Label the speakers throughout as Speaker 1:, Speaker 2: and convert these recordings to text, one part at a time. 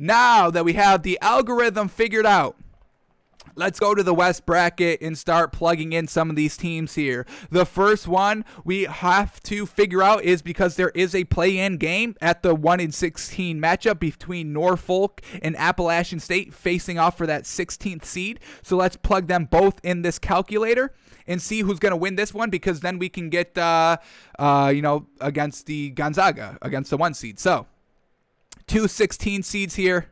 Speaker 1: Now that we have the algorithm figured out, let's go to the West bracket and start plugging in some of these teams here. The first one we have to figure out is because there is a play-in game at the 1-16 matchup between Norfolk and Appalachian State facing off for that 16th seed. So let's plug them both in this calculator and see who's going to win this one, because then we can get, against the Gonzaga, against the 1 seed. So 2 16 seeds here.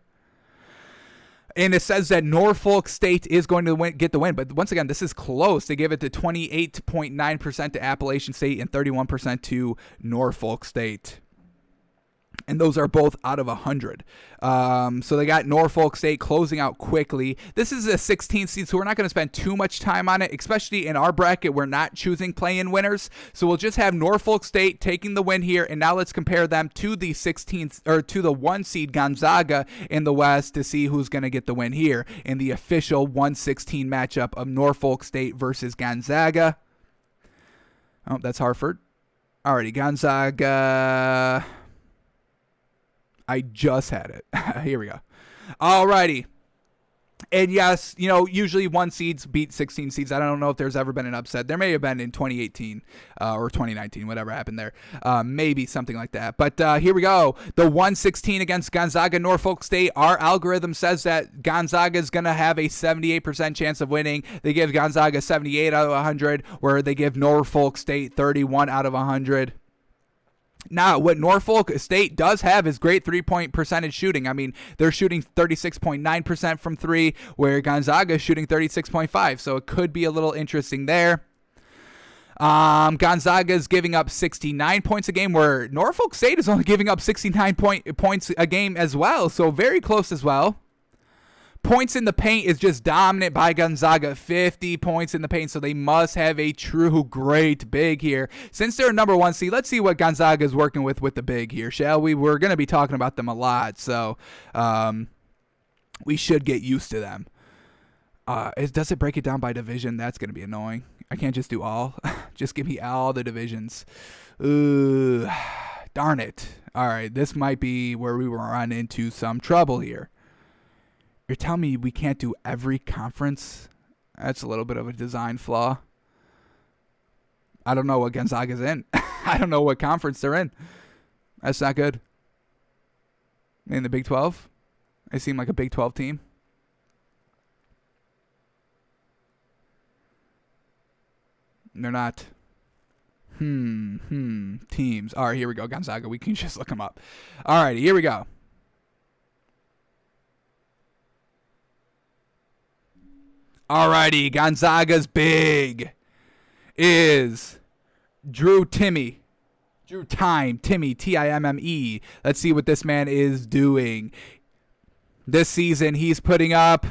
Speaker 1: And it says that Norfolk State is going to get the win. But once again, this is close. They give it to 28.9% to Appalachian State and 31% to Norfolk State. And those are both out of 100. So they got Norfolk State closing out quickly. This is a 16th seed, so we're not going to spend too much time on it, especially in our bracket. We're not choosing play-in winners. So we'll just have Norfolk State taking the win here. And now let's compare them to the 16th or to the 1 seed Gonzaga in the West to see who's going to get the win here in the official 1-16 matchup of Norfolk State versus Gonzaga. Oh, that's Hartford. Alrighty, Gonzaga. I just had it. Here we go. Alrighty. And yes, usually 1 seeds beat 16 seeds. I don't know if there's ever been an upset. There may have been in 2018 or 2019, whatever happened there. Maybe something like that. But here we go. The 1-16 against Gonzaga Norfolk State. Our algorithm says that Gonzaga is going to have a 78% chance of winning. They give Gonzaga 78 out of 100, where they give Norfolk State 31 out of 100. Now, what Norfolk State does have is great three-point percentage shooting. I mean, they're shooting 36.9% from 3, where Gonzaga is shooting 36.5%. So it could be a little interesting there. Gonzaga is giving up 69 points a game, where Norfolk State is only giving up 69 points a game as well. So very close as well. Points in the paint is just dominant by Gonzaga, 50 points in the paint, so they must have a true great big here. Since they're number 1 seed, let's see what Gonzaga is working with the big here, shall we? We're going to be talking about them a lot, so we should get used to them. Does it break it down by division? That's going to be annoying. I can't just do all. Just give me all the divisions. Ooh, darn it. All right, this might be where we run into some trouble here. You're telling me we can't do every conference? That's a little bit of a design flaw. I don't know what Gonzaga's in. I don't know what conference they're in. That's not good. In the Big 12? They seem like a Big 12 team. They're not. Teams. All right, here we go. Gonzaga. We can just look them up. All right, here we go. Alrighty, Gonzaga's big is Drew Timme, Timme. Let's see what this man is doing. This season, he's putting up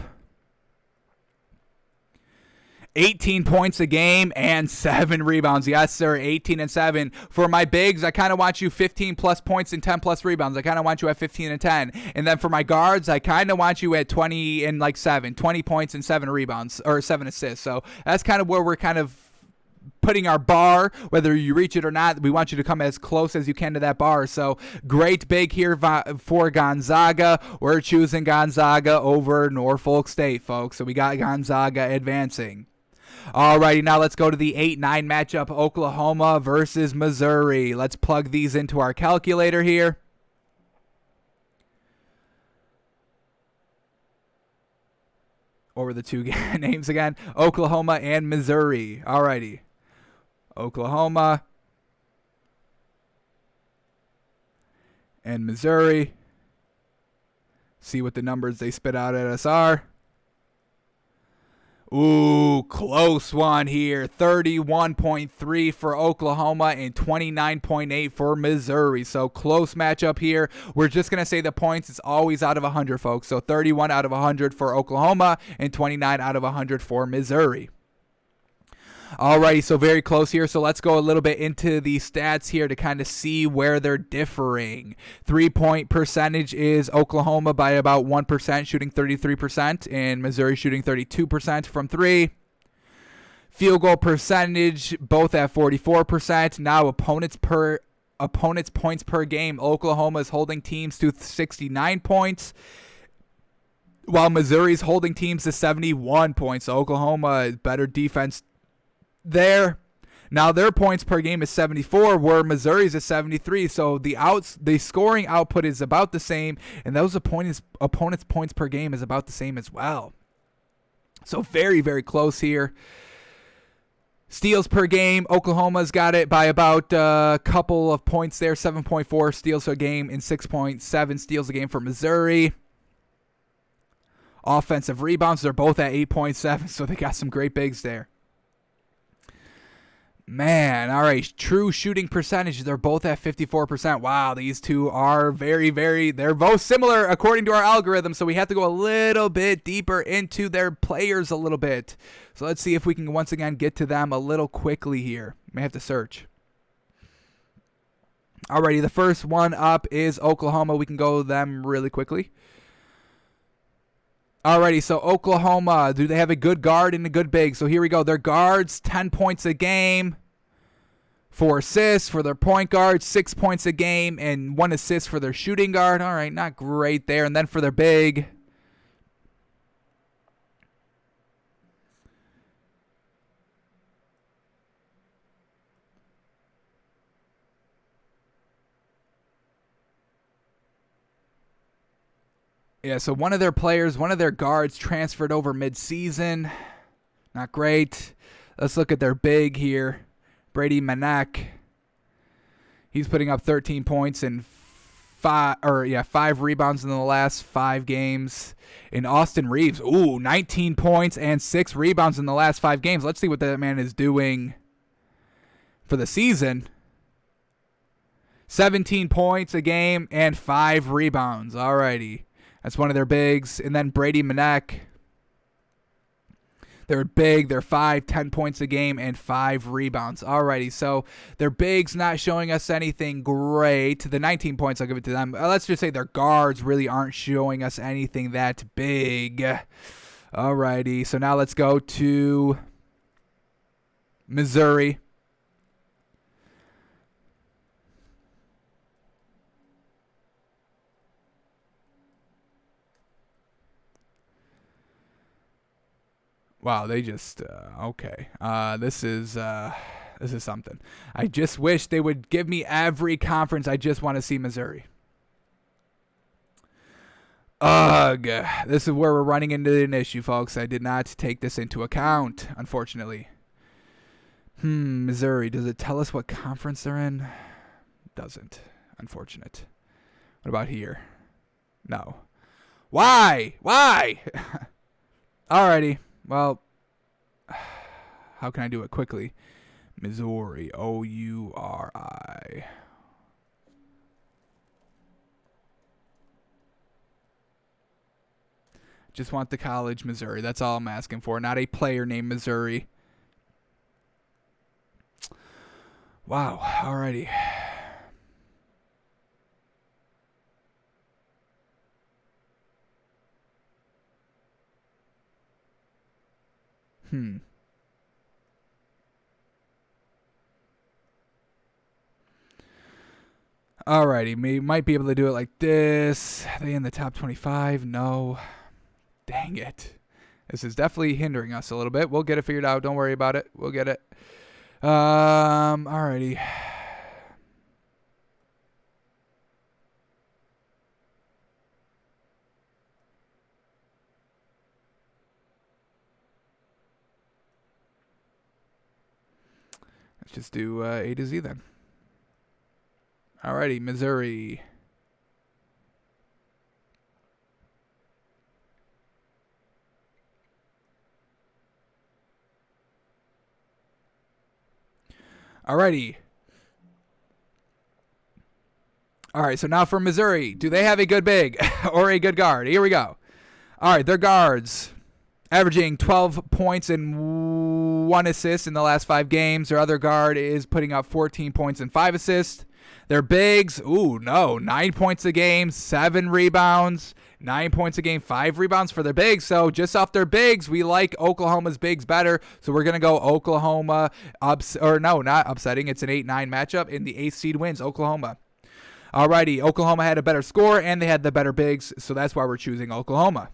Speaker 1: 18 points a game and 7 rebounds. Yes, sir, 18 and 7. For my bigs, I kind of want you 15 plus points and 10 plus rebounds. I kind of want you at 15 and 10. And then for my guards, I kind of want you at 20 and 7. 20 points and 7 rebounds, or 7 assists. So that's kind of where we're kind of putting our bar, whether you reach it or not. We want you to come as close as you can to that bar. So great big here for Gonzaga. We're choosing Gonzaga over Norfolk State, folks. So we got Gonzaga advancing. Alrighty, now let's go to the 8-9 matchup, Oklahoma versus Missouri. Let's plug these into our calculator here. What were the two names again? Oklahoma and Missouri. Alrighty. Oklahoma and Missouri. See what the numbers they spit out at us are. Ooh, close one here. 31.3 for Oklahoma and 29.8 for Missouri. So close matchup here. We're just going to say the points is always out of 100, folks. So 31 out of 100 for Oklahoma and 29 out of 100 for Missouri. Alrighty, so very close here. So let's go a little bit into the stats here to kind of see where they're differing. 3-point percentage is Oklahoma by about 1%, shooting 33%, and Missouri shooting 32% from 3. Field goal percentage, both at 44%. Now opponents points per game. Oklahoma is holding teams to 69 points. while Missouri's holding teams to 71 points. So Oklahoma, better defense there. Now their points per game is 74, where Missouri's is 73. So the scoring output is about the same, and those opponents' points per game is about the same as well. So very, very close here. Steals per game, Oklahoma's got it by about a couple of points there, 7.4 steals a game and 6.7 steals a game for Missouri. Offensive rebounds, they're both at 8.7, so they got some great bigs there. Man, all right, true shooting percentage, they're both at 54%. Wow, these two are very, very, they're both similar according to our algorithm, so we have to go a little bit deeper into their players a little bit. So let's see if we can once again get to them a little quickly here. May have to search. Alrighty, the first one up is Oklahoma. We can go them really quickly. Alrighty, so Oklahoma, do they have a good guard and a good big? So here we go. Their guards, 10 points a game. 4 assists for their point guard, 6 points a game, and 1 assist for their shooting guard. All right, not great there. And then for their big, yeah, so one of their guards transferred over mid-season. Not great. Let's look at their big here. Brady Manek. He's putting up 13 points and 5 rebounds in the last 5 games. And Austin Reeves, 19 points and 6 rebounds in the last 5 games. Let's see what that man is doing for the season. 17 points a game and 5 rebounds. Alrighty. That's one of their bigs. And then Brady Manek. They're big. They're 10 points a game and 5 rebounds. Alrighty, so their bigs not showing us anything great. The 19 points, I'll give it to them. Let's just say their guards really aren't showing us anything that big. Alrighty, so now let's go to Missouri. Wow, they just okay. This is something. I just wish they would give me every conference. I just want to see Missouri. Ugh, this is where we're running into an issue, folks. I did not take this into account, unfortunately. Missouri. Does it tell us what conference they're in? Doesn't. Unfortunate. What about here? No. Why? Alrighty. Well, how can I do it quickly? Missouri, O-U-R-I. Just want the college Missouri. That's all I'm asking for. Not a player named Missouri. Wow, alrighty. Alrighty, we might be able to do it like this. Are they in the top 25? No. Dang it. This is definitely hindering us a little bit. We'll get it figured out. Don't worry about it. We'll get it. Alrighty. Let's just do A to Z then. Alrighty, Missouri. Alrighty. Alright, so now for Missouri. Do they have a good big or a good guard? Here we go. Alright, their guards averaging 12 points and 1 assist in the last 5 games. Their other guard is putting up 14 points and 5 assists. Their bigs, 9 points a game, 7 rebounds, 9 points a game, 5 rebounds for their bigs. So just off their bigs, we like Oklahoma's bigs better. So we're going to go Oklahoma, not upsetting. It's an 8-9 matchup, and the 8th seed wins, Oklahoma. Alrighty, Oklahoma had a better score, and they had the better bigs, so that's why we're choosing Oklahoma.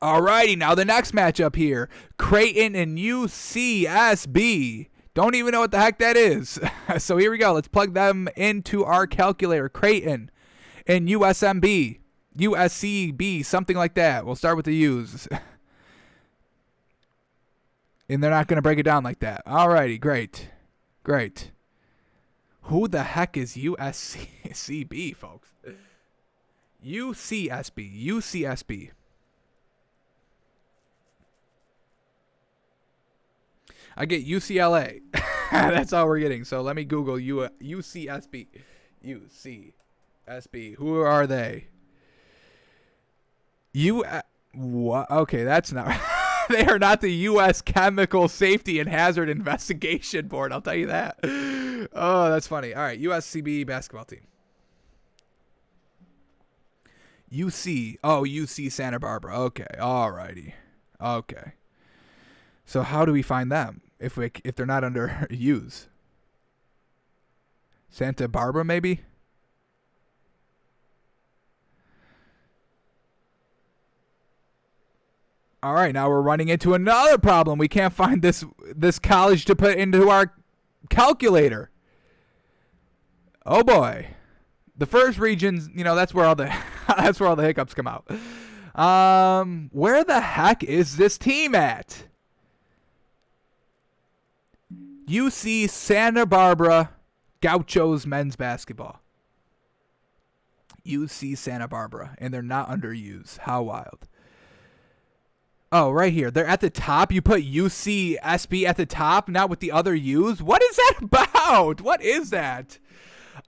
Speaker 1: Alrighty, now the next matchup here. Creighton and UCSB. Don't even know what the heck that is. So here we go. Let's plug them into our calculator. Creighton and USMB. USCB, something like that. We'll start with the U's. And they're not going to break it down like that. Alrighty, great. Great. Who the heck is USCB, folks? UCSB. UCSB. I get UCLA. That's all we're getting. So let me Google UCSB. UCSB. Who are they? What? Okay, that's not. They are not the U.S. Chemical Safety and Hazard Investigation Board. I'll tell you that. Oh, that's funny. All right, USCB basketball team. UC. Oh, UC Santa Barbara. Okay. All righty. Okay. So how do we find them if they're not under U's? Santa Barbara, maybe? All right, now we're running into another problem. We can't find this college to put into our calculator. Oh boy. The first regions, that's where all the hiccups come out. Where the heck is this team at? UC Santa Barbara Gauchos men's basketball. UC Santa Barbara, and they're not under U's. How wild. Oh, right here. They're at the top. You put UCSB at the top, not with the other U's. What is that about? What is that?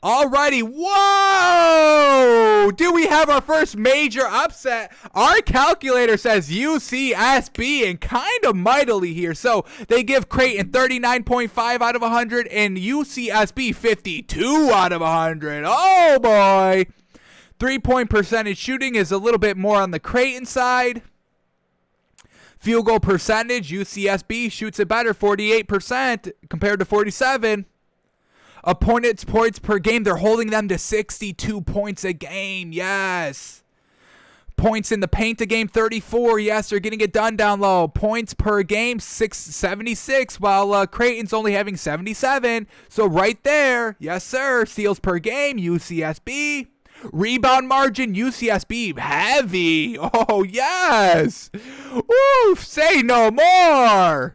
Speaker 1: Alrighty. Whoa! Do we have our first major upset? Our calculator says UCSB and kind of mightily here. So they give Creighton 39.5 out of 100 and UCSB 52 out of 100. Oh boy. 3-point percentage shooting is a little bit more on the Creighton side. Field goal percentage, UCSB shoots it better, 48% compared to 47%. Opponents' points per game, they're holding them to 62 points a game. Yes. Points in the paint a game, 34. Yes, they're getting it done down low. Points per game, 76, while Creighton's only having 77. So right there, yes, sir. Steals per game, UCSB. Rebound margin, UCSB, heavy. Oh, yes. Woo, say no more.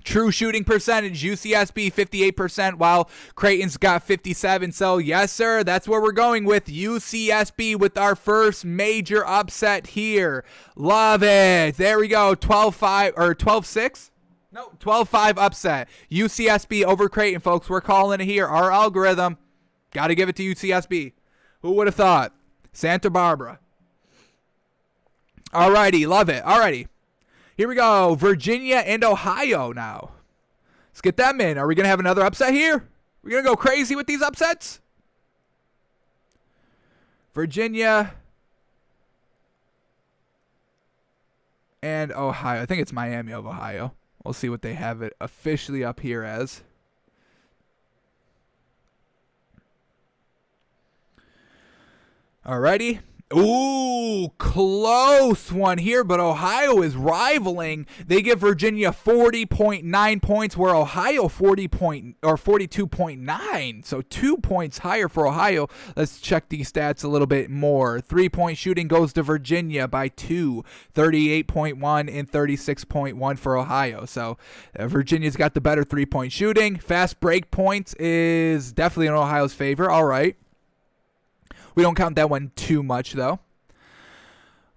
Speaker 1: True shooting percentage, UCSB 58%, while Creighton's got 57%. So, yes, sir, that's where we're going with UCSB with our first major upset here. Love it. There we go, 12-5 or 12-6? No, 12-5 upset. UCSB over Creighton, folks. We're calling it here. Our algorithm. Got to give it to UCSB. Who would have thought? Santa Barbara. Alrighty, love it. Alrighty. Here we go. Virginia and Ohio now. Let's get them in. Are we going to have another upset here? We're going to go crazy with these upsets? Virginia and Ohio. I think it's Miami of Ohio. We'll see what they have it officially up here as. Alrighty. Ooh, close one here, but Ohio is rivaling. They give Virginia 40.9 points, where Ohio 42.9. So 2 points higher for Ohio. Let's check these stats a little bit more. 3-point shooting goes to Virginia by 2, 38.1 and 36.1 for Ohio. So Virginia's got the better 3-point shooting. Fast break points is definitely in Ohio's favor. All right. We don't count that one too much, though.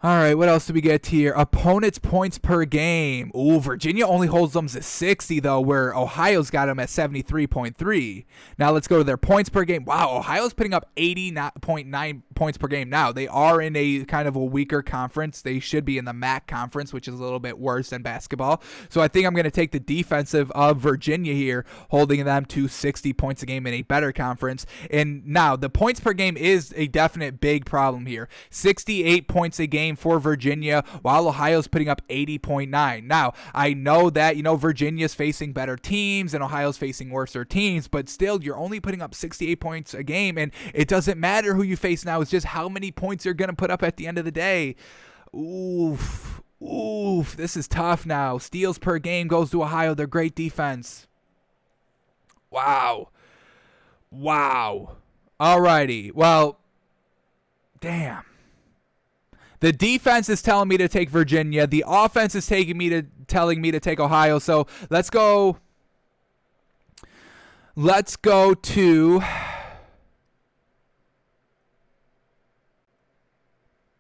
Speaker 1: All right, what else do we get here? Opponents' points per game. Ooh, Virginia only holds them to 60, though, where Ohio's got them at 73.3. Now let's go to their points per game. Wow, Ohio's putting up 80.9 points per game now. They are in a kind of a weaker conference. They should be in the MAC conference, which is a little bit worse than basketball. So I think I'm going to take the defensive of Virginia here, holding them to 60 points a game in a better conference. And now the points per game is a definite big problem here. 68 points a game for Virginia, while Ohio's putting up 80.9. Now, I know that, Virginia's facing better teams and Ohio's facing worser teams, but still, you're only putting up 68 points a game, and it doesn't matter who you face now. It's just how many points you're going to put up at the end of the day. Oof. This is tough now. Steals per game goes to Ohio. They're great defense. Wow. Alrighty. Well, damn. The defense is telling me to take Virginia. The offense is telling me to take Ohio. So let's go. Let's go to.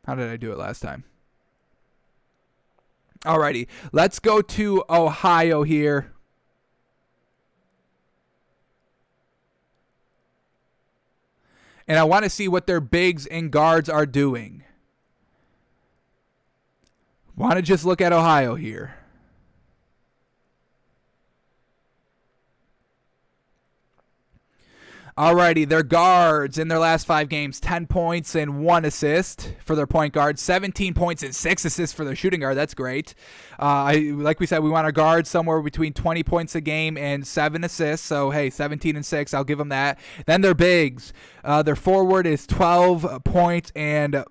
Speaker 1: How did I do it last time? Alrighty. Let's go to Ohio here. And I want to see what their bigs and guards are doing. Want to just look at Ohio here. Alrighty, their guards in their last 5 games, 10 points and 1 assist for their point guard, 17 points and 6 assists for their shooting guard. That's great. Like we said, we want our guards somewhere between 20 points a game and 7 assists. So, hey, 17 and 6, I'll give them that. Then their bigs. Their forward is 12 points and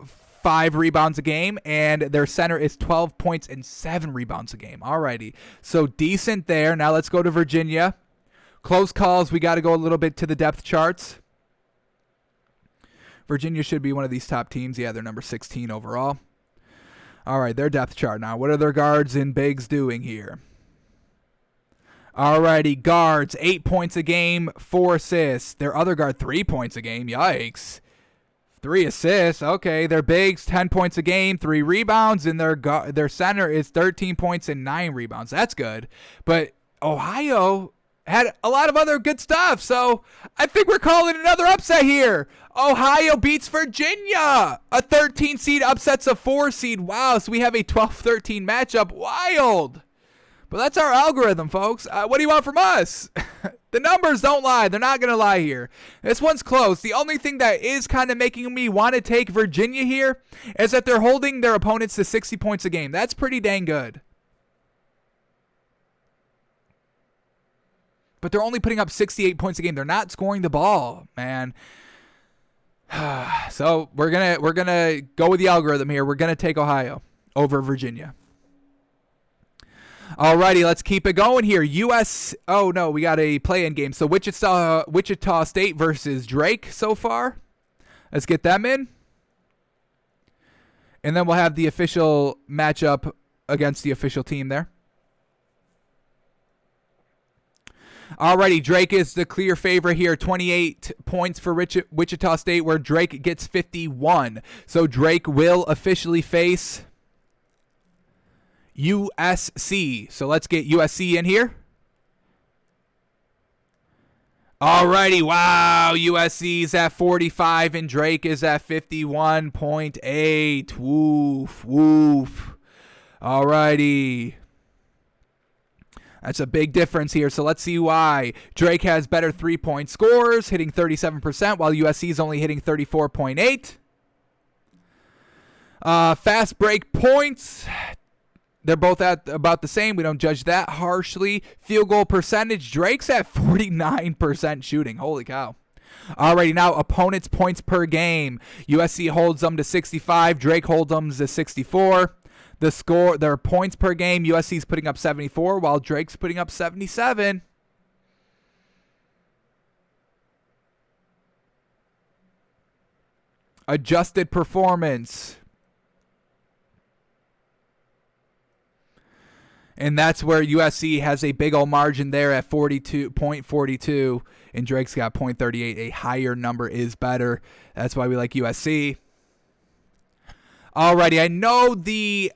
Speaker 1: 5 rebounds a game, and their center is 12 points and 7 rebounds a game. Alrighty, so decent there. Now let's go to Virginia. Close calls, we got to go a little bit to the depth charts. Virginia should be one of these top teams. Yeah, they're number 16 overall. All right, their depth chart now. What are their guards and bigs doing here? All righty, guards, 8 points a game, 4 assists. Their other guard, 3 points a game. Yikes. 3 assists. Okay, their bigs, 10 points a game, 3 rebounds, and their center is 13 points and 9 rebounds. That's good. But Ohio had a lot of other good stuff, so I think we're calling another upset here. Ohio beats Virginia. A 13 seed upsets a 4 seed. Wow, so we have a 12-13 matchup. Wild. But that's our algorithm, folks. What do you want from us? The numbers don't lie. They're not going to lie here. This one's close. The only thing that is kind of making me want to take Virginia here is that they're holding their opponents to 60 points a game. That's pretty dang good. But they're only putting up 68 points a game. They're not scoring the ball, man. So we're gonna go with the algorithm here. We're gonna take Ohio over Virginia. Alrighty, let's keep it going here. Oh no, we got a play-in game. So Wichita State versus Drake so far. Let's get them in, and then we'll have the official matchup against the official team there. Alrighty, Drake is the clear favorite here. 28 points for Wichita State, where Drake gets 51. So Drake will officially face USC. So let's get USC in here. Alrighty, wow. USC's at 45 and Drake is at 51.8. Woof. Alrighty. That's a big difference here, so let's see why. Drake has better three-point scores, hitting 37%, while USC is only hitting 34.8. Fast break points, they're both at about the same. We don't judge that harshly. Field goal percentage, Drake's at 49% shooting. Holy cow. Alrighty, now opponents' points per game. USC holds them to 65. Drake holds them to 64. The score, their points per game, USC's putting up 74, while Drake's putting up 77. Adjusted performance. And that's where USC has a big old margin there at 42.42, and Drake's got 0.38. A higher number is better. That's why we like USC. Alrighty, I know the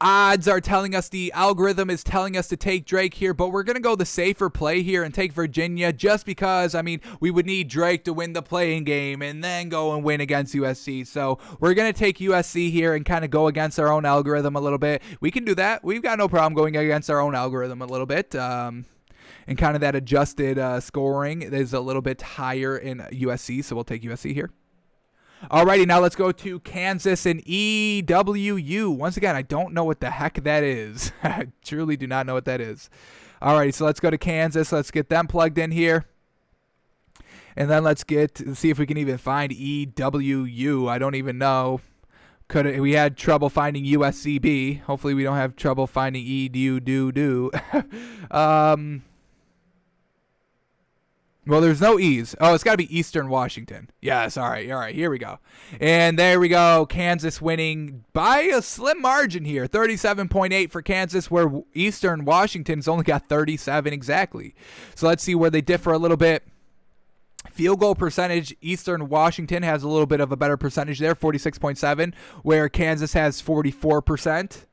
Speaker 1: odds are telling us, the algorithm is telling us to take Drake here, but we're going to go the safer play here and take Virginia just because, I mean, we would need Drake to win the playing game and then go and win against USC. So we're going to take USC here and kind of go against our own algorithm a little bit. We can do that. We've got no problem going against our own algorithm a little bit. And kind of that adjusted scoring is a little bit higher in USC, so we'll take USC here. Alrighty, now let's go to Kansas and EWU. Once again, I don't know what the heck that is. I truly do not know what that is. Alrighty, so let's go to Kansas. Let's get them plugged in here. And then let's see if we can even find EWU. I don't even know. We had trouble finding USCB. Hopefully we don't have trouble finding EDU. Well, there's no E's. Oh, it's got to be Eastern Washington. Yes, all right, here we go. And there we go. Kansas winning by a slim margin here. 37.8 for Kansas, where Eastern Washington's only got 37 exactly. So let's see where they differ a little bit. Field goal percentage, Eastern Washington has a little bit of a better percentage there, 46.7, where Kansas has 44%.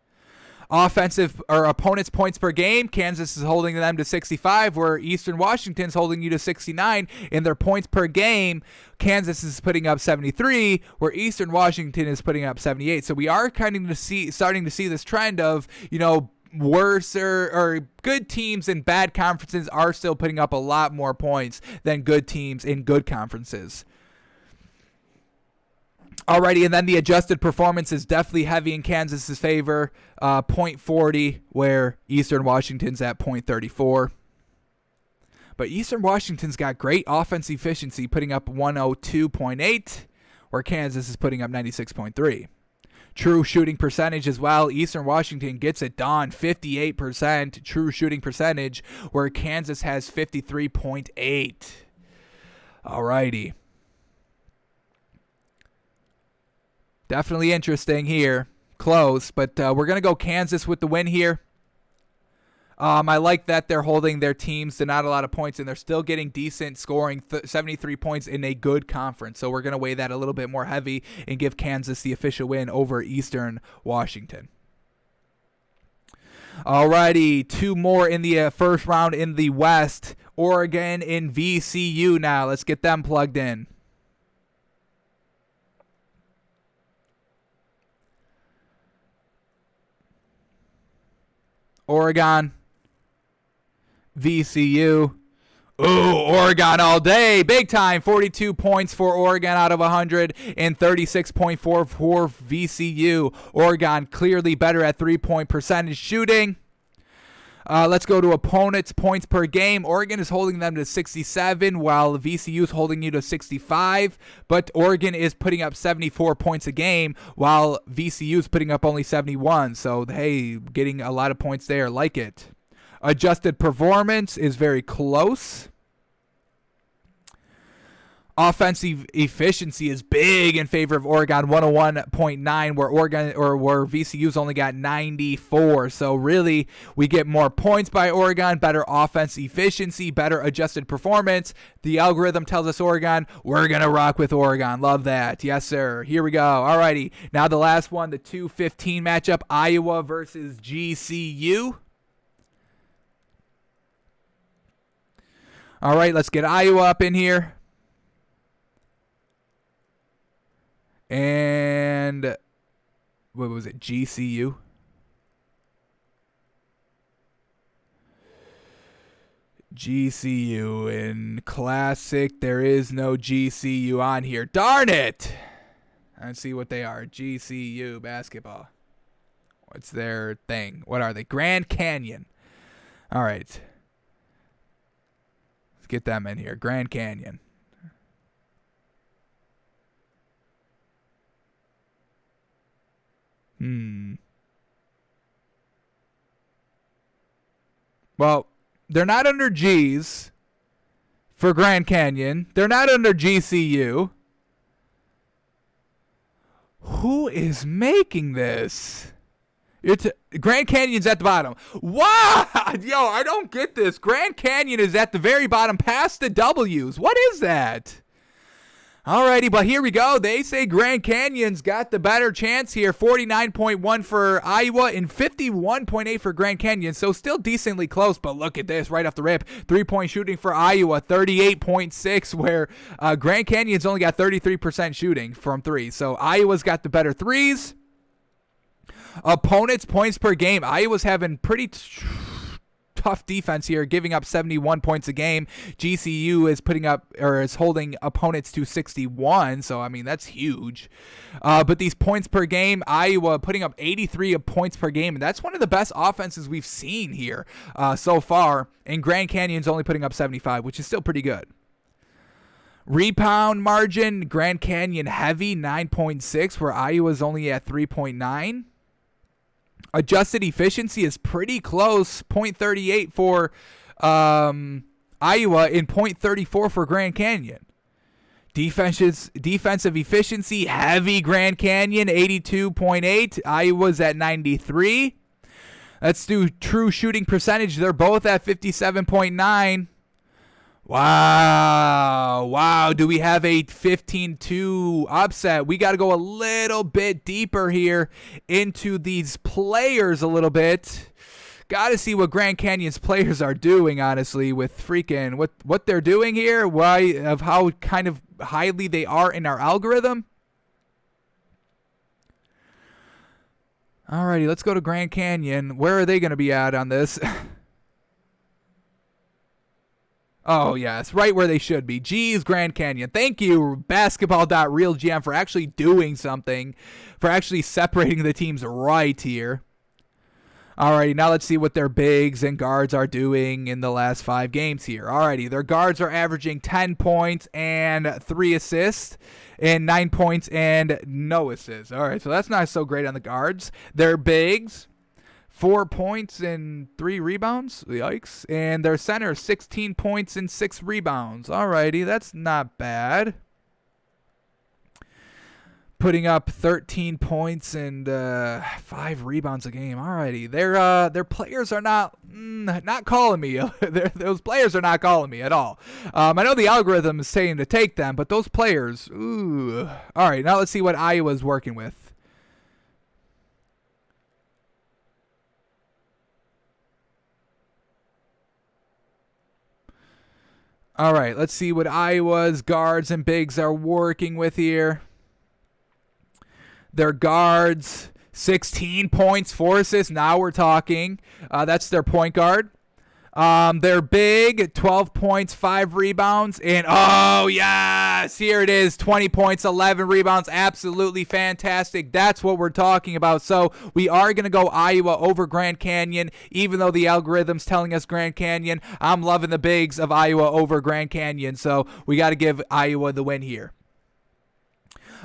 Speaker 1: Offensive or opponents' points per game, Kansas is holding them to 65, where Eastern Washington's holding you to 69. In their points per game, Kansas is putting up 73, where Eastern Washington is putting up 78. So we are starting to see this trend of, worse or good teams in bad conferences are still putting up a lot more points than good teams in good conferences. Alrighty, and then the adjusted performance is definitely heavy in Kansas's favor, .40, where Eastern Washington's at .34. But Eastern Washington's got great offense efficiency, putting up 102.8, where Kansas is putting up 96.3. True shooting percentage as well. Eastern Washington gets it done, 58% true shooting percentage, where Kansas has 53.8. Alrighty. Definitely interesting here. Close, but we're going to go Kansas with the win here. I like that they're holding their teams to not a lot of points, and they're still getting decent scoring, 73 points in a good conference. So we're going to weigh that a little bit more heavy and give Kansas the official win over Eastern Washington. Alrighty, two more in the first round in the West. Oregon and VCU now. Let's get them plugged in. Oregon, VCU. Ooh, Oregon all day. Big time. 42 points for Oregon out of 100 and 36.4 for VCU. Oregon clearly better at three-point percentage shooting. Let's go to opponents' points per game. Oregon is holding them to 67, while VCU is holding you to 65. But Oregon is putting up 74 points a game, while VCU is putting up only 71. So, hey, getting a lot of points there. Like it. Adjusted performance is very close. Offensive efficiency is big in favor of Oregon, 101.9, where VCU's only got 94. So really, we get more points by Oregon, better offense efficiency, better adjusted performance. The algorithm tells us Oregon. We're gonna rock with Oregon. Love that. Yes, sir. Here we go. Alrighty. Now the last one, the 2-15 matchup, Iowa versus GCU. All right, let's get Iowa up in here. And what was it? GCU. GCU in Classic. There is no GCU on here. Darn it. Let's see what they are. GCU basketball. What's their thing? What are they? Grand Canyon. All right. Let's get them in here. Grand Canyon. Well, they're not under G's for Grand Canyon. They're not under GCU. Who is making this? Grand Canyon's at the bottom. What? Yo, I don't get this. Grand Canyon is at the very bottom past the W's. What is that? Alrighty, but here we go. They say Grand Canyon's got the better chance here. 49.1 for Iowa and 51.8 for Grand Canyon. So still decently close, but look at this right off the rip. 3-point shooting for Iowa, 38.6, where Grand Canyon's only got 33% shooting from three. So Iowa's got the better threes. Opponents' points per game. Iowa's having pretty tough defense here, giving up 71 points a game. GCU is putting up or is holding opponents to 61, so I mean that's huge. But these points per game, Iowa putting up 83 points per game, and that's one of the best offenses we've seen here so far. And Grand Canyon's only putting up 75, which is still pretty good. Rebound margin, Grand Canyon heavy, 9.6, where Iowa's only at 3.9. Adjusted efficiency is pretty close, 0.38 for Iowa and 0.34 for Grand Canyon. Defensive efficiency, heavy Grand Canyon, 82.8. Iowa's at 93. Let's do true shooting percentage. They're both at 57.9. Wow. Do we have a 15-2 upset? We got to go a little bit deeper here into these players a little bit. Got to see what Grand Canyon's players are doing, honestly, with freaking what they're doing here. Of how kind of highly they are in our algorithm. Alrighty, let's go to Grand Canyon. Where are they going to be at on this? Oh, yes, right where they should be. Geez, Grand Canyon. Thank you, basketball.realgm, for actually doing something, for actually separating the teams right here. Alrighty, now let's see what their bigs and guards are doing in the last 5 games here. Alrighty, their guards are averaging 10 points and 3 assists, and 9 points and no assists. Alright, so that's not so great on the guards. Their bigs, 4 points and 3 rebounds. Yikes. And their center, 16 points and 6 rebounds. Alrighty, that's not bad. Putting up 13 points and 5 rebounds a game. Alrighty, their players are not calling me. Those players are not calling me at all. I know the algorithm is saying to take them, but those players, ooh. All right, now let's see what Iowa's working with. All right, let's see what Iowa's guards and bigs are working with here. Their guards, 16 points, 4 assists. Now we're talking. That's their point guard. Their big, 12 points, 5 rebounds. And, oh, yes, here it is, 20 points, 11 rebounds. Absolutely fantastic. That's what we're talking about. So we are going to go Iowa over Grand Canyon, even though the algorithm's telling us Grand Canyon. I'm loving the bigs of Iowa over Grand Canyon. So we got to give Iowa the win here.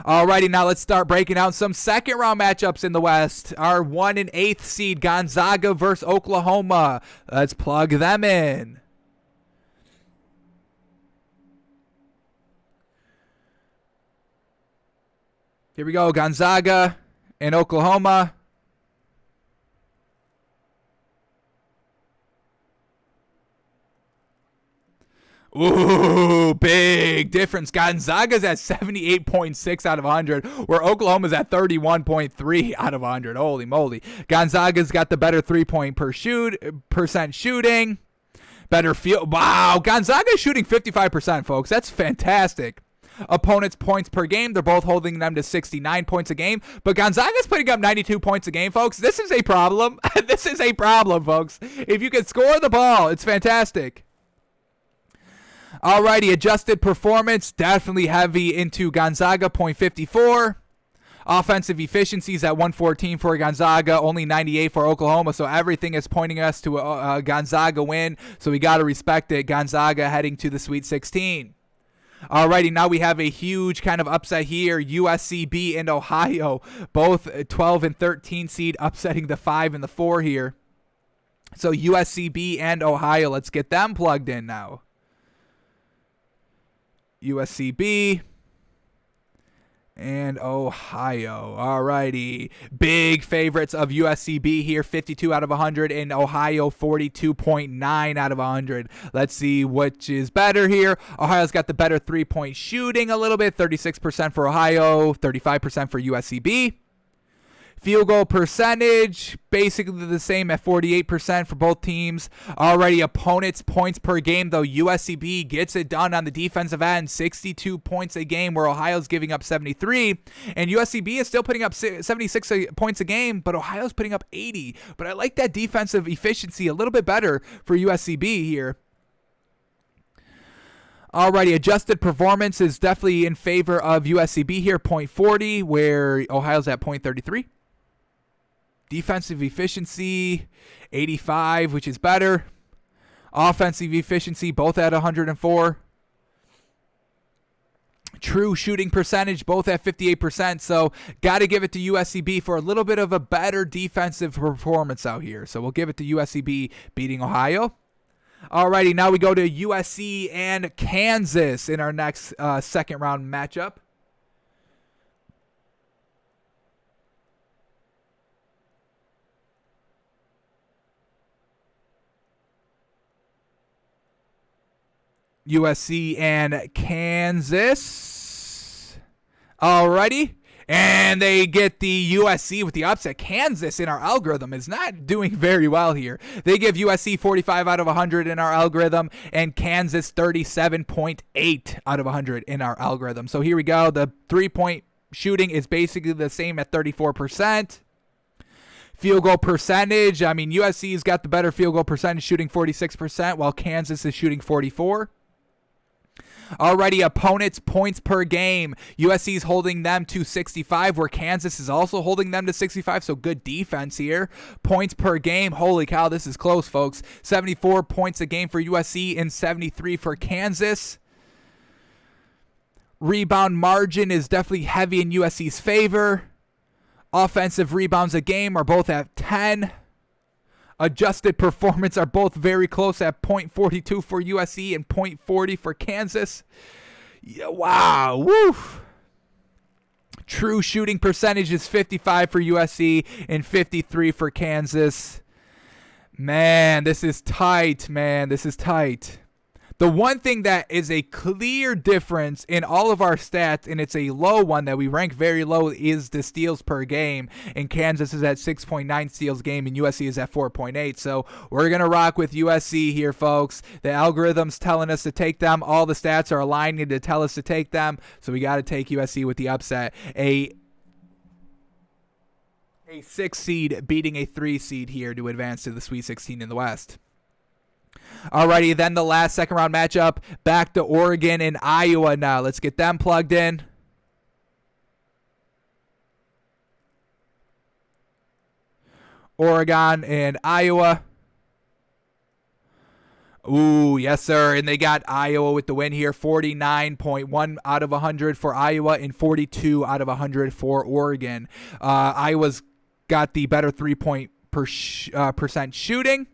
Speaker 1: Alrighty, now let's start breaking down some second round matchups in the West. Our 1 and 8th seed Gonzaga versus Oklahoma. Let's plug them in. Here we go, Gonzaga and Oklahoma. Ooh, big difference. Gonzaga's at 78.6 out of 100, where Oklahoma's at 31.3 out of 100. Holy moly. Gonzaga's got the better 3-point percent shooting. Better field. Wow, Gonzaga's shooting 55%, folks. That's fantastic. Opponents' points per game, they're both holding them to 69 points a game, but Gonzaga's putting up 92 points a game, folks. This is a problem. This is a problem, folks. If you can score the ball, it's fantastic. Alrighty, adjusted performance, definitely heavy into Gonzaga, 0.54. Offensive efficiencies at 114 for Gonzaga, only 98 for Oklahoma, so everything is pointing us to a Gonzaga win, so we got to respect it. Gonzaga heading to the Sweet 16. Alrighty, now we have a huge kind of upset here. USCB and Ohio, both 12 and 13 seed, upsetting the 5 and the 4 here. So USCB and Ohio, let's get them plugged in now. USCB and Ohio. Alrighty. Big favorites of USCB here, 52 out of 100, and Ohio 42.9 out of 100. Let's see which is better here. Ohio's got the better 3-point shooting a little bit, 36% for Ohio, 35% for USCB. Field goal percentage, basically the same at 48% for both teams. Already opponents' points per game, though USCB gets it done on the defensive end, 62 points a game, where Ohio's giving up 73. And USCB is still putting up 76 points a game, but Ohio's putting up 80. But I like that defensive efficiency a little bit better for USCB here. Alrighty, adjusted performance is definitely in favor of USCB here, 0.40, where Ohio's at 0.33. Defensive efficiency, 85, which is better. Offensive efficiency, both at 104. True shooting percentage, both at 58%. So got to give it to USCB for a little bit of a better defensive performance out here. So we'll give it to USCB beating Ohio. Alrighty, now we go to USC and Kansas in our next second round matchup. USC and Kansas. Alrighty. And they get the USC with the upset. Kansas in our algorithm is not doing very well here. They give USC 45 out of 100 in our algorithm, and Kansas 37.8 out of 100 in our algorithm. So here we go. The 3-point shooting is basically the same at 34%. Field goal percentage, I mean, USC's got the better field goal percentage, shooting 46%, while Kansas is shooting 44%. Alrighty, opponents' points per game. USC's holding them to 65, where Kansas is also holding them to 65, so good defense here. Points per game, holy cow, this is close, folks. 74 points a game for USC and 73 for Kansas. Rebound margin is definitely heavy in USC's favor. Offensive rebounds a game are both at 10. Adjusted performance are both very close at .42 for USC and .40 for Kansas. Yeah, wow. Woof. True shooting percentage is 55 for USC and 53 for Kansas. Man, this is tight, man. This is tight. The one thing that is a clear difference in all of our stats, and it's a low one that we rank very low, is the steals per game. And Kansas is at 6.9 steals a game, and USC is at 4.8. So we're going to rock with USC here, folks. The algorithm's telling us to take them. All the stats are aligning to tell us to take them. So we got to take USC with the upset. A 6 seed beating a 3 seed here to advance to the Sweet 16 in the West. Alrighty, then the last second round matchup, back to Oregon and Iowa now. Let's get them plugged in. Oregon and Iowa. Ooh, yes, sir. And they got Iowa with the win here. 49.1 out of 100 for Iowa and 42 out of 100 for Oregon. Iowa's got the better 3-point percent shooting.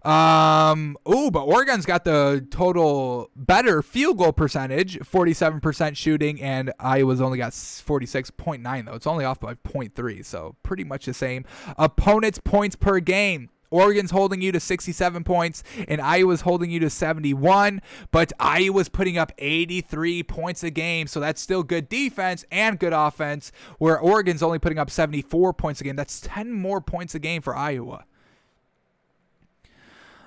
Speaker 1: But Oregon's got the total better field goal percentage, 47% shooting, and Iowa's only got 46.9 though. It's only off by 0.3, so pretty much the same. Opponents' points per game. Oregon's holding you to 67 points, and Iowa's holding you to 71, but Iowa's putting up 83 points a game, so that's still good defense and good offense, where Oregon's only putting up 74 points a game. That's 10 more points a game for Iowa.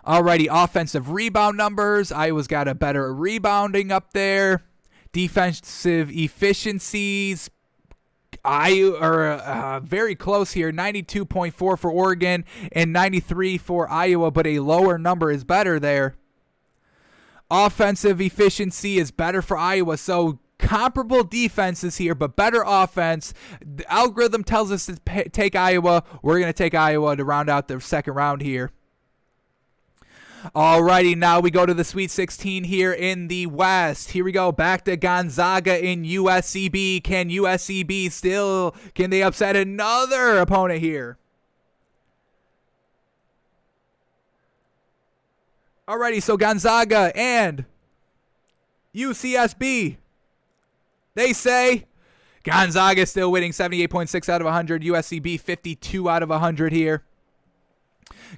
Speaker 1: Alrighty, offensive rebound numbers. Iowa's got a better rebounding up there. Defensive efficiencies, Iowa are very close here. 92.4 for Oregon and 93 for Iowa, but a lower number is better there. Offensive efficiency is better for Iowa, so comparable defenses here, but better offense. The algorithm tells us to take Iowa. We're going to take Iowa to round out the second round here. Alrighty, now we go to the Sweet 16 here in the West. Here we go, back to Gonzaga in USCB. Can they upset another opponent here? Alrighty, so Gonzaga and UCSB. They say Gonzaga is still winning 78.6 out of 100. USCB 52 out of 100 here.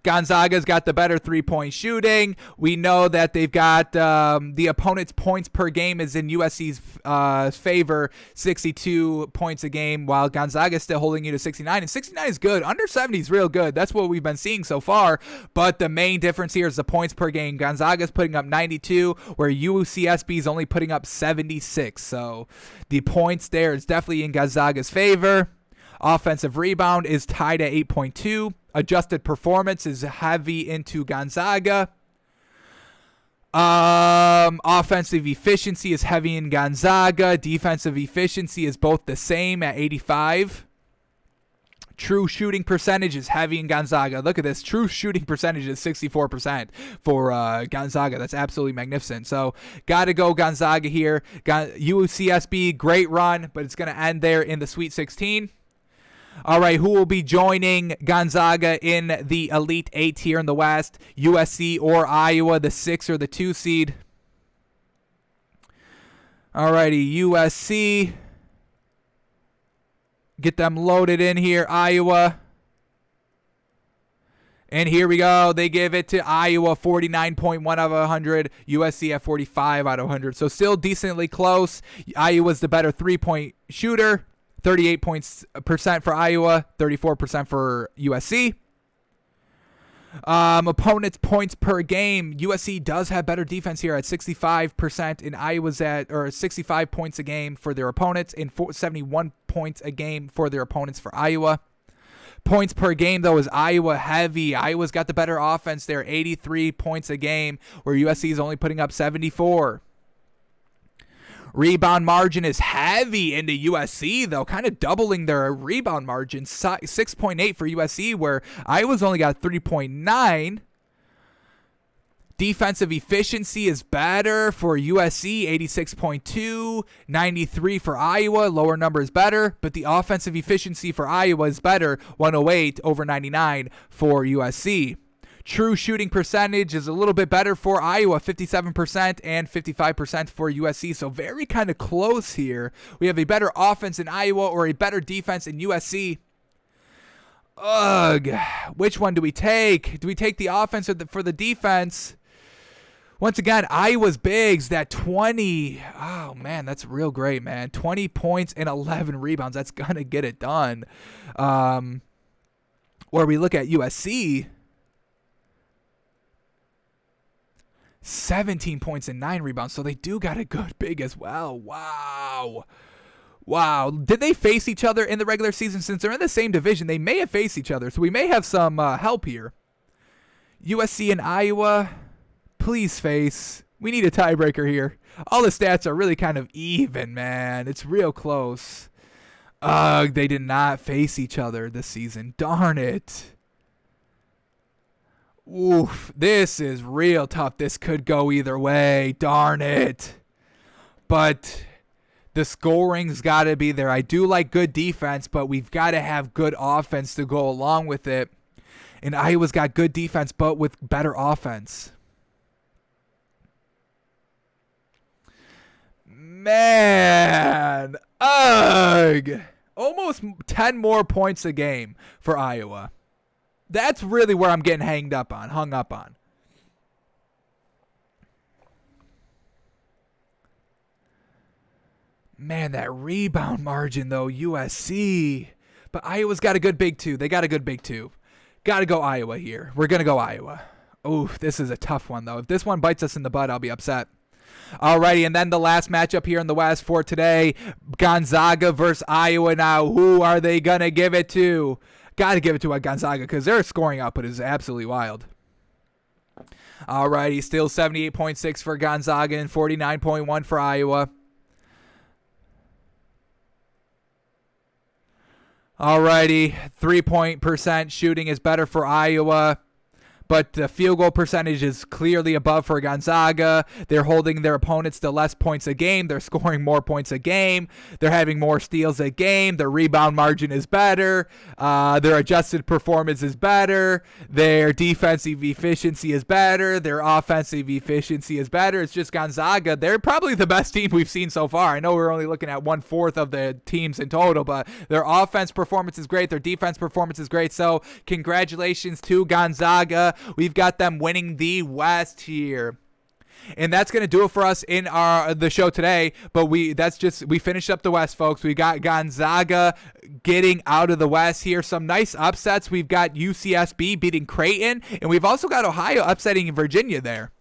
Speaker 1: Gonzaga's got the better 3-point shooting. We know that they've got the opponent's points per game is in USC's favor, 62 points a game, while Gonzaga's still holding you to 69. And 69 is good. Under 70 is real good. That's what we've been seeing so far. But the main difference here is the points per game. Gonzaga's putting up 92, where UCSB is only putting up 76. So the points there is definitely in Gonzaga's favor. Offensive rebound is tied at 8.2. Adjusted performance is heavy into Gonzaga. Offensive efficiency is heavy in Gonzaga. Defensive efficiency is both the same at 85. True shooting percentage is heavy in Gonzaga. Look at this. True shooting percentage is 64% for Gonzaga. That's absolutely magnificent. So, got to go Gonzaga here. UCSB, great run, but it's going to end there in the Sweet 16. All right, who will be joining Gonzaga in the Elite Eight here in the West? USC or Iowa, the 6 or the 2 seed. All righty, USC. Get them loaded in here. Iowa. And here we go. They give it to Iowa, 49.1 out of 100. USC at 45 out of 100. So still decently close. Iowa's the better three-point shooter. 38% for Iowa, 34% for USC. Opponents' points per game. USC does have better defense here at 65%, and Iowa's at 65 points a game for their opponents, and 71 points a game for their opponents for Iowa. Points per game, though, is Iowa heavy. Iowa's got the better offense there, 83 points a game, where USC is only putting up 74. Rebound margin is heavy into USC, though, kind of doubling their rebound margin, 6.8 for USC, where Iowa's only got 3.9. Defensive efficiency is better for USC, 86.2, 93 for Iowa. Lower number is better, but the offensive efficiency for Iowa is better, 108 over 99 for USC. True shooting percentage is a little bit better for Iowa, 57% and 55% for USC. So very kind of close here. We have a better offense in Iowa or a better defense in USC. Ugh. Which one do we take? Do we take the offense or for the defense? Once again, Iowa's bigs, that 20. Oh, man, that's real great, man. 20 points and 11 rebounds. That's going to get it done. Where we look at USC, 17 points and 9 rebounds. So they do got a good big as well. Wow. Did they face each other in the regular season? Since they're in the same division, they may have faced each other. So we may have some help here. USC and Iowa, please face. We need a tiebreaker here. All the stats are really kind of even, man. It's real close. They did not face each other this season. Darn it. Oof, this is real tough. This could go either way. Darn it. But the scoring's got to be there. I do like good defense, but we've got to have good offense to go along with it. And Iowa's got good defense, but with better offense. Man. Ugh. Almost 10 more points a game for Iowa. That's really where I'm getting hung up on. Man, that rebound margin, though, USC. But Iowa's got a good big two. They got a good big two. Got to go Iowa here. We're going to go Iowa. Oof, this is a tough one, though. If this one bites us in the butt, I'll be upset. Alrighty, and then the last matchup here in the West for today, Gonzaga versus Iowa. Now, who are they going to give it to? Got to give it to Gonzaga because their scoring output is absolutely wild. Alrighty, still 78.6 for Gonzaga and 49.1 for Iowa. Alrighty, 3-point percent shooting is better for Iowa. But the field goal percentage is clearly above for Gonzaga. They're holding their opponents to less points a game. They're scoring more points a game. They're having more steals a game. Their rebound margin is better. Their adjusted performance is better. Their defensive efficiency is better. Their offensive efficiency is better. It's just Gonzaga. They're probably the best team we've seen so far. I know we're only looking at 1/4 of the teams in total, but their offense performance is great. Their defense performance is great. So congratulations to Gonzaga. We've got them winning the West here. And that's going to do it for us in the show today. But we finished up the West, folks. We got Gonzaga getting out of the West here. Some nice upsets. We've got UCSB beating Creighton. And we've also got Ohio upsetting Virginia there.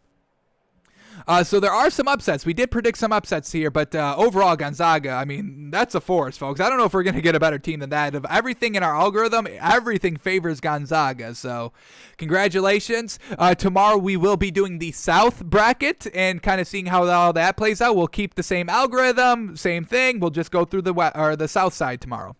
Speaker 1: So there are some upsets. We did predict some upsets here, but overall, Gonzaga, I mean, that's a force, folks. I don't know if we're going to get a better team than that. Of everything in our algorithm, everything favors Gonzaga. So congratulations. Tomorrow we will be doing the South bracket and kind of seeing how all that plays out. We'll keep the same algorithm, same thing. We'll just go through the South side tomorrow.